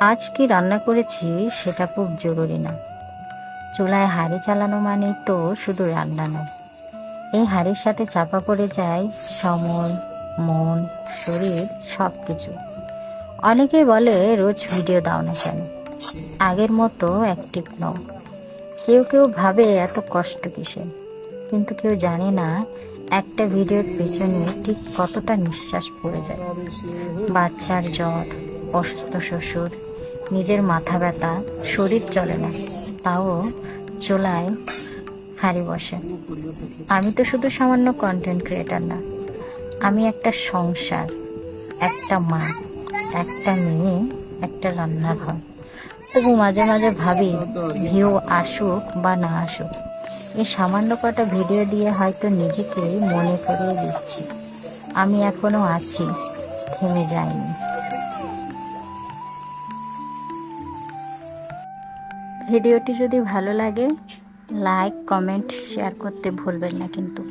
আজ কি রান্না করেছি সেটা খুব জরুরি না। চুলায় হাঁড়ি চালানো মানেই তো শুধু রান্না নয়, এই হাঁড়ির সাথে চাপা পড়ে যায় সময়, মন, শরীর, সব কিছু। অনেকেই বলে রোজ ভিডিও দাও না কেন, আগের মতো অ্যাক্টিভ নও। কেউ কেউ ভাবে এত কষ্ট কিসে, কিন্তু কেউ জানে না একটা ভিডিওর পেছনে ঠিক কতটা নিঃশ্বাস পড়ে যায়। বাচ্চার জ্বর, অসুস্থ শ্বশুর, নিজের মাথা ব্যথা, শরীর চলে না, তাও চুলায় হাঁড়ি বসে। আমি তো শুধু সামান্য কন্টেন্ট ক্রিয়েটার না, আমি একটা সংসার, একটা মা, একটা মেয়ে, একটা রান্নাঘর। তবু মাঝে মাঝে ভাবি, ভিউ আসুক বা না আসুক, এই সামান্য কটা ভিডিও দিয়ে হয়তো নিজেকে মনে করিয়ে দিচ্ছি আমি এখনো আছি, থেমে যাইনি। ভিডিওটি যদি ভালো লাগে, লাইক, কমেন্ট, শেয়ার করতে ভুলবেন না কিন্তু।